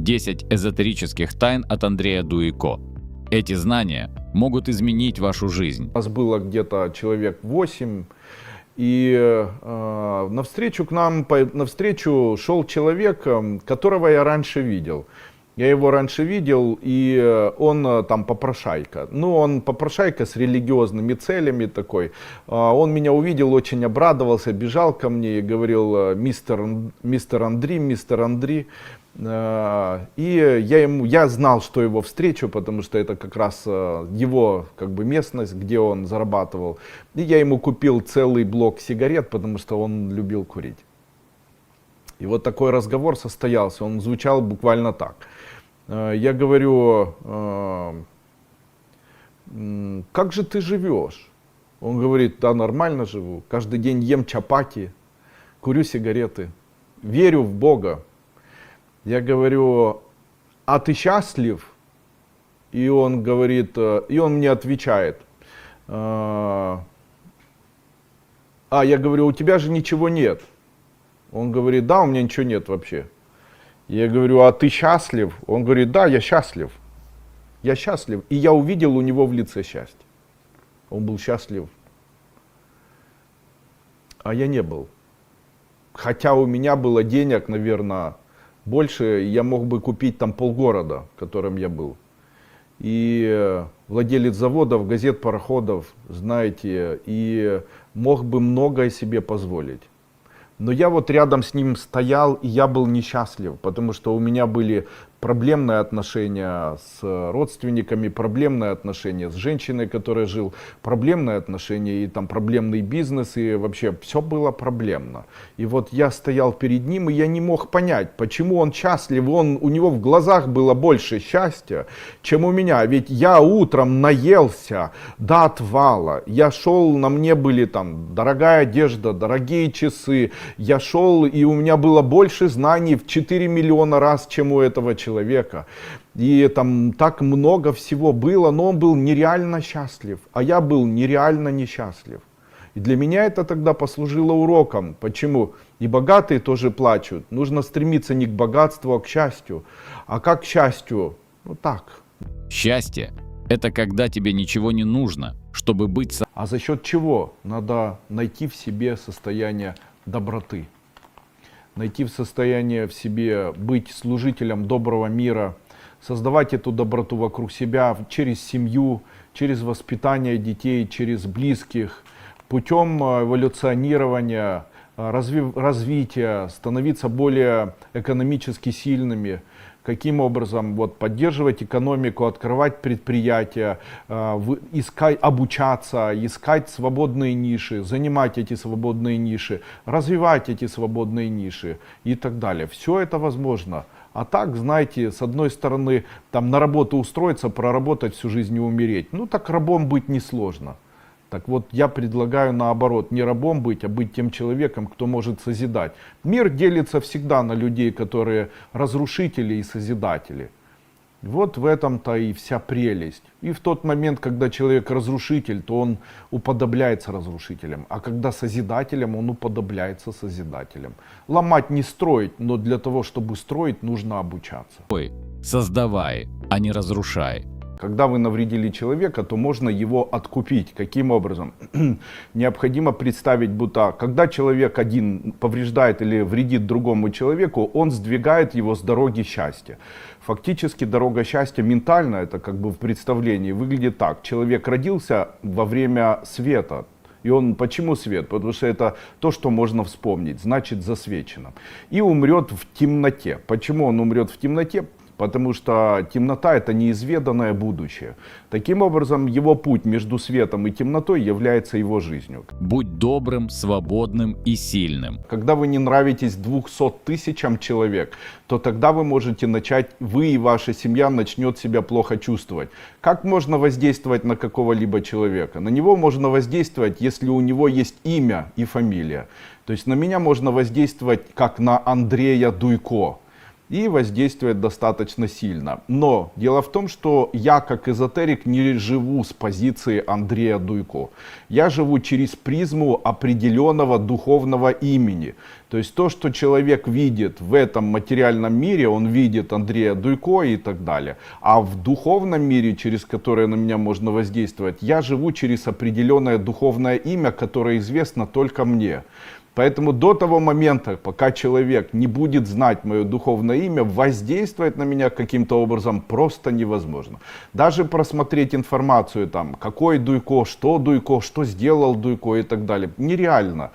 10 эзотерических тайн от Андрея Дуйко. Эти знания могут изменить вашу жизнь. У нас было где-то человек 8, и навстречу навстречу шел человек, которого я раньше видел. Я его раньше видел, и он там попрошайка. Ну, он попрошайка с религиозными целями такой. Он меня увидел, очень обрадовался, бежал ко мне и говорил: мистер Андри. И я знал, что его встречу, потому что это как раз его местность, где он зарабатывал. И я ему купил целый блок сигарет, потому что он любил курить. И вот такой разговор состоялся, он звучал буквально так. Я говорю: как же ты живешь? Он говорит: да, нормально живу, каждый день ем чапати, курю сигареты, верю в Бога. Я говорю: а ты счастлив? И он говорит, и он мне отвечает: я говорю: у тебя же ничего нет. Он говорит: да, у меня ничего нет вообще. Я говорю: а ты счастлив? Он говорит: да, я счастлив. Я счастлив. И я увидел у него в лице счастье. Он был счастлив. А я не был. Хотя у меня было денег, наверное, больше, я мог бы купить там полгорода, в котором я был. И владелец заводов, газет, пароходов, знаете, и мог бы многое себе позволить. Но я вот рядом с ним стоял, и я был несчастлив, потому что у меня были проблемные отношения с родственниками, проблемные отношения с женщиной, которой жил, проблемные отношения и там проблемный бизнес, и вообще все было проблемно. И вот я стоял перед ним, и я не мог понять, почему он счастлив, у него в глазах было больше счастья, чем у меня. Ведь я утром наелся до отвала, я шел, на мне были там дорогая одежда, дорогие часы, я шел, и у меня было больше знаний в 4 миллиона раз, чем у этого человека. И там так много всего было, но он был нереально счастлив, а я был нереально несчастлив. И для меня это тогда послужило уроком. Почему? И богатые тоже плачут. Нужно стремиться не к богатству, а к счастью. А как к счастью? Ну так. Счастье – это когда тебе ничего не нужно, чтобы быть... А за счет чего? Надо найти в себе состояние доброты. Найти в состояние в себе быть служителем доброго мира, создавать эту доброту вокруг себя через семью, через воспитание детей, через близких, путем эволюционирования, развития, становиться более экономически сильными. Каким образом? Вот, поддерживать экономику, открывать предприятия, обучаться, искать свободные ниши, занимать эти свободные ниши, развивать эти свободные ниши и так далее. Все это возможно. А так, знаете, с одной стороны, там на работу устроиться, проработать всю жизнь и умереть. Ну так рабом быть несложно. Так вот, я предлагаю наоборот, не рабом быть, а быть тем человеком, кто может созидать. Мир делится всегда на людей, которые разрушители и созидатели. Вот в этом-то и вся прелесть. И в тот момент, когда человек разрушитель, то он уподобляется разрушителям. А когда созидателем, он уподобляется созидателям. Ломать не строить, но для того, чтобы строить, нужно обучаться. Создавай, а не разрушай. Когда вы навредили человека, то можно его откупить. Каким образом? Необходимо представить, будто когда человек один повреждает или вредит другому человеку, он сдвигает его с дороги счастья. Фактически дорога счастья ментально, это как бы в представлении, выглядит так. Человек родился во время света. И он, почему свет? Потому что это то, что можно вспомнить, значит засвечено. И умрет в темноте. Почему он умрет в темноте? Потому что темнота — это неизведанное будущее. Таким образом, его путь между светом и темнотой является его жизнью. Будь добрым, свободным и сильным. Когда вы не нравитесь 200 тысячам человек, то тогда вы можете начать, вы и ваша семья начнет себя плохо чувствовать. Как можно воздействовать на какого-либо человека? На него можно воздействовать, если у него есть имя и фамилия. То есть на меня можно воздействовать как на Андрея Дуйко. и воздействует достаточно сильно. Но дело в том, что я как эзотерик не живу с позиции Андрея Дуйко. Я живу через призму определенного духовного имени. То есть то, что человек видит в этом материальном мире, он видит Андрея Дуйко и так далее. А в духовном мире, через которое на меня можно воздействовать, я живу через определенное духовное имя, которое известно только мне. Поэтому до того момента, пока человек не будет знать мое духовное имя, воздействовать на меня каким-то образом просто невозможно. Даже просмотреть информацию, там, какой Дуйко, что сделал Дуйко и так далее, нереально.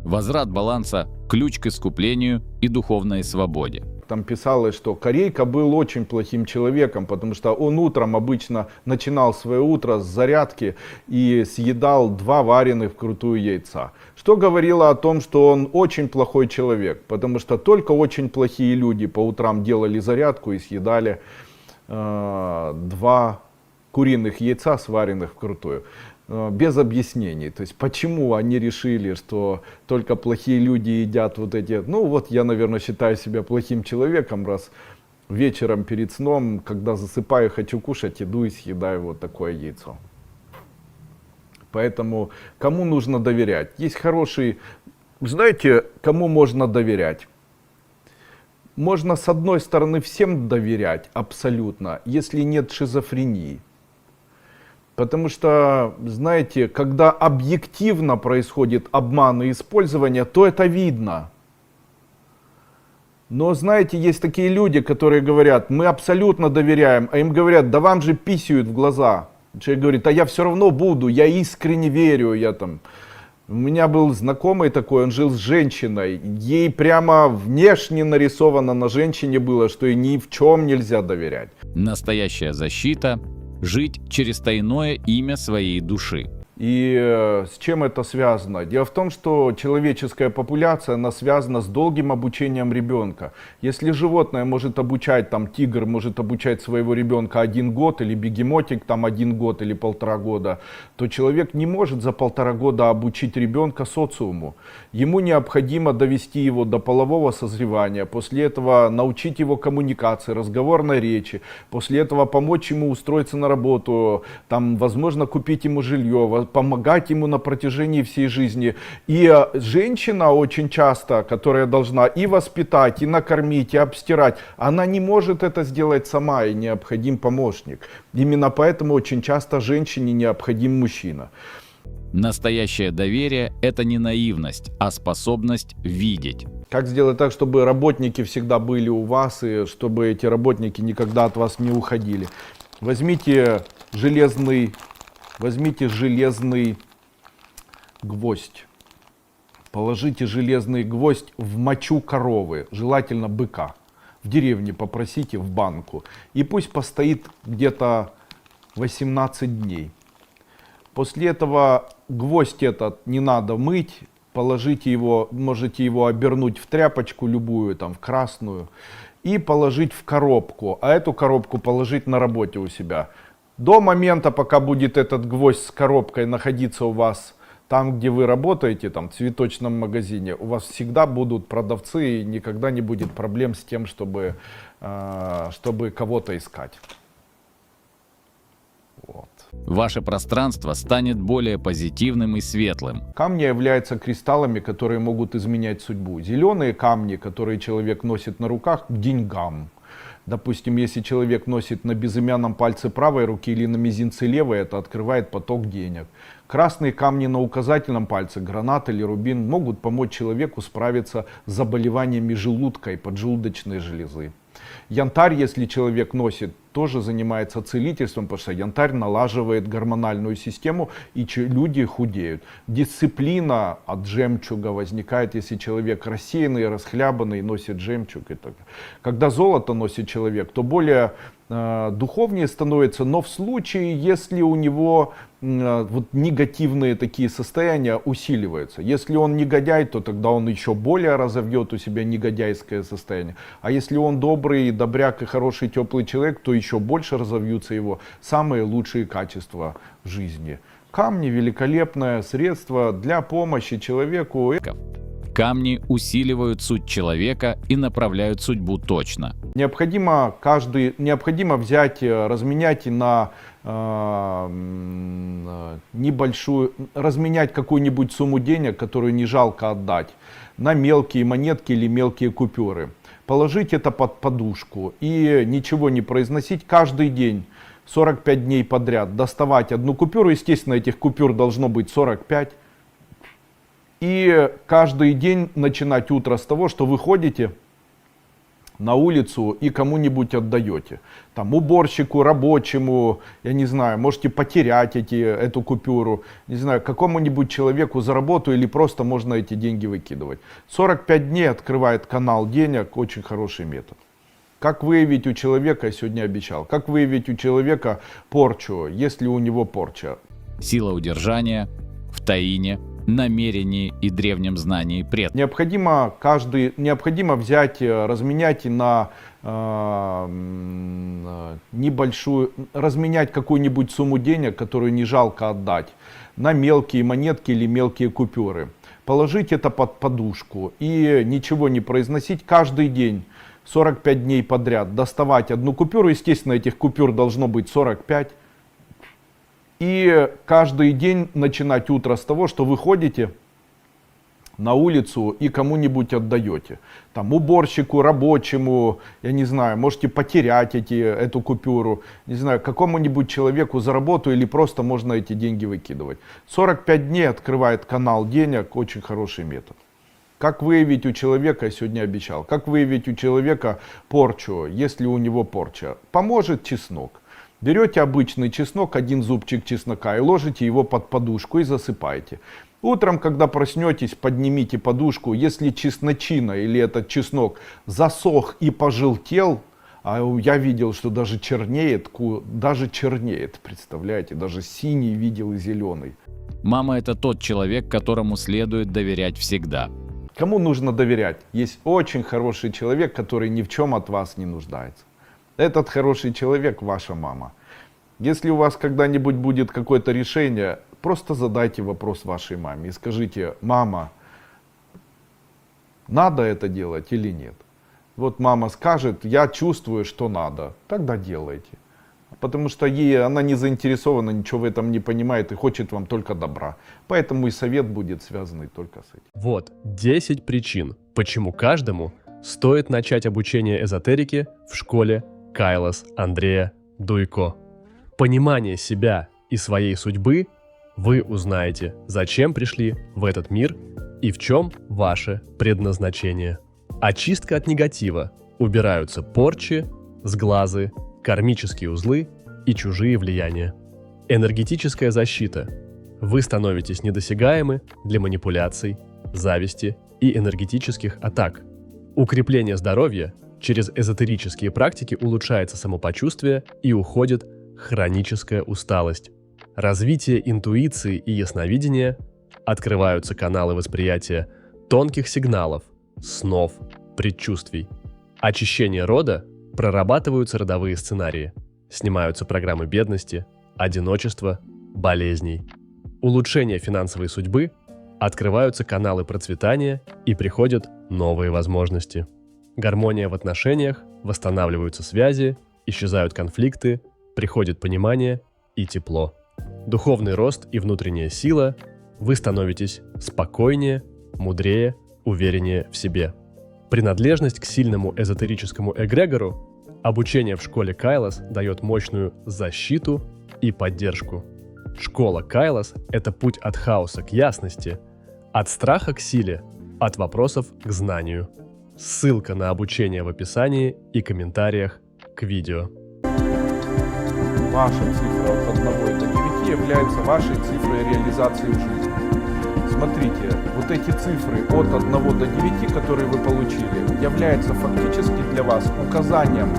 Возврат баланса – ключ к искуплению и духовной свободе. Там писалось, что Корейка был очень плохим человеком, потому что он утром обычно начинал свое утро с зарядки и съедал 2 вареных вкрутую яйца. Что говорило о том, что он очень плохой человек, потому что только очень плохие люди по утрам делали зарядку и съедали 2 куриных яйца, сваренных вкрутую. Без объяснений. То есть почему они решили, что только плохие люди едят вот эти... Ну вот я, наверное, считаю себя плохим человеком, раз вечером перед сном, когда засыпаю, хочу кушать, иду и съедаю вот такое яйцо. Поэтому кому нужно доверять? Есть хороший... Знаете, кому можно доверять? Можно с одной стороны всем доверять абсолютно, если нет шизофрении. Потому что, знаете, когда объективно происходит обман и использование, то это видно. Но, знаете, есть такие люди, которые говорят, мы абсолютно доверяем, а им говорят, да вам же писают в глаза. Человек говорит, а я все равно буду, я искренне верю, я там... У меня был знакомый такой, он жил с женщиной, ей прямо внешне нарисовано на женщине было, что ей ни в чем нельзя доверять. Настоящая защита – жить через тайное имя своей души. И с чем это связано? Дело в том, что человеческая популяция, она связана с долгим обучением ребенка. Если животное может обучать, там тигр может обучать своего ребенка 1 год, или бегемотик там 1 год или 1,5 года, то человек не может за 1,5 года обучить ребенка социуму. Ему необходимо довести его до полового созревания, после этого научить его коммуникации, разговорной речи, после этого помочь ему устроиться на работу, там, возможно, купить ему жилье, помогать ему на протяжении всей жизни. И женщина очень часто, которая должна и воспитать, и накормить, и обстирать, она не может это сделать сама, и необходим помощник. Именно поэтому очень часто женщине необходим мужчина. Настоящее доверие – это не наивность, а способность видеть. Как сделать так, чтобы работники всегда были у вас, и чтобы эти работники никогда от вас не уходили? Возьмите железный гвоздь. Положите железный гвоздь в мочу коровы, желательно быка. В деревне попросите в банку. И пусть постоит где-то 18 дней. После этого гвоздь этот не надо мыть. Положите его, можете его обернуть в тряпочку любую, там в красную. И положить в коробку. А эту коробку положить на работе у себя. До момента, пока будет этот гвоздь с коробкой находиться у вас там, где вы работаете, там, в цветочном магазине, у вас всегда будут продавцы и никогда не будет проблем с тем, чтобы кого-то искать. Вот. Ваше пространство станет более позитивным и светлым. Камни являются кристаллами, которые могут изменять судьбу. Зеленые камни, которые человек носит на руках, к деньгам. Допустим, если человек носит на безымянном пальце правой руки или на мизинце левой, это открывает поток денег. Красные камни на указательном пальце, гранат или рубин, могут помочь человеку справиться с заболеваниями желудка и поджелудочной железы. Янтарь, если человек носит, тоже занимается целительством, потому что янтарь налаживает гормональную систему, и люди худеют. Дисциплина от жемчуга возникает, если человек рассеянный, расхлябанный, носит жемчуг. И так. Когда золото носит человек, то более духовнее становится, но в случае, если у него вот негативные такие состояния усиливаются. Если он негодяй, то тогда он еще более разовьет у себя негодяйское состояние. А если он добрый, добряк и хороший, теплый человек, то еще больше разовьются его самые лучшие качества в жизни. Камни — великолепное средство для помощи человеку. Камни усиливают суть человека и направляют судьбу точно. Необходимо взять, разменять на разменять какую-нибудь сумму денег, которую не жалко отдать, на мелкие монетки или мелкие купюры. Положить это под подушку и ничего не произносить каждый день, 45 дней подряд. Доставать одну купюру, естественно, этих купюр должно быть 45. И каждый день начинать утро с того, что вы ходите на улицу и кому-нибудь отдаете. Там уборщику, рабочему, я не знаю, можете потерять эту купюру, не знаю, какому-нибудь человеку за работу или просто можно эти деньги выкидывать. 45 дней открывает канал денег, очень хороший метод. Как выявить у человека, я сегодня обещал, как выявить у человека порчу, если у него порча? Сила удержания в таине, намерении и древнем знании предков. Необходимо взять, разменять на разменять какую-нибудь сумму денег, которую не жалко отдать, на мелкие монетки или мелкие купюры. Положить это под подушку и ничего не произносить каждый день, 45 дней подряд. Доставать одну купюру, естественно, этих купюр должно быть 45. И каждый день начинать утро с того, что вы ходите на улицу и кому-нибудь отдаете. Там уборщику, рабочему, я не знаю, можете потерять эту купюру, не знаю, какому-нибудь человеку за работу или просто можно эти деньги выкидывать. 45 дней открывает канал денег, очень хороший метод. Как выявить у человека, я сегодня обещал, как выявить у человека порчу, если у него порча? Поможет чеснок. Берете обычный чеснок, один зубчик чеснока и ложите его под подушку и засыпаете. Утром, когда проснетесь, поднимите подушку. Если чесночина или этот чеснок засох и пожелтел, а я видел, что даже чернеет, представляете, даже синий видел и зеленый. Мама — это тот человек, которому следует доверять всегда. Кому нужно доверять? Есть очень хороший человек, который ни в чем от вас не нуждается. Этот хороший человек — ваша мама. Если у вас когда-нибудь будет какое-то решение, просто задайте вопрос вашей маме и скажите: мама, надо это делать или нет? Вот мама скажет: я чувствую, что надо, тогда делайте. Потому что она не заинтересована, ничего в этом не понимает и хочет вам только добра. Поэтому и совет будет связанный только с этим. Вот 10 причин, почему каждому стоит начать обучение эзотерике в школе Кайлас Андрея Дуйко. Понимание себя и своей судьбы вы узнаете, зачем пришли в этот мир и в чем ваше предназначение. Очистка от негатива. Убираются порчи, сглазы, кармические узлы и чужие влияния. Энергетическая защита. Вы становитесь недосягаемы для манипуляций, зависти и энергетических атак. Укрепление здоровья. Через эзотерические практики улучшается самопочувствие и уходит хроническая усталость. Развитие интуиции и ясновидения. Открываются каналы восприятия тонких сигналов, снов, предчувствий. Очищение рода. Прорабатываются родовые сценарии. Снимаются программы бедности, одиночества, болезней. Улучшение финансовой судьбы. Открываются каналы процветания и приходят новые возможности. Гармония в отношениях, восстанавливаются связи, исчезают конфликты, приходит понимание и тепло. Духовный рост и внутренняя сила. Вы становитесь спокойнее, мудрее, увереннее в себе. Принадлежность к сильному эзотерическому эгрегору. Обучение в школе Кайлас дает мощную защиту и поддержку. Школа Кайлас – это путь от хаоса к ясности, от страха к силе, от вопросов к знанию. Ссылка на обучение в описании и комментариях к видео. Ваша цифра от 1 до 9 является вашей цифрой реализации в жизни. Смотрите, вот эти цифры от 1 до 9, которые вы получили, являются фактически для вас указанием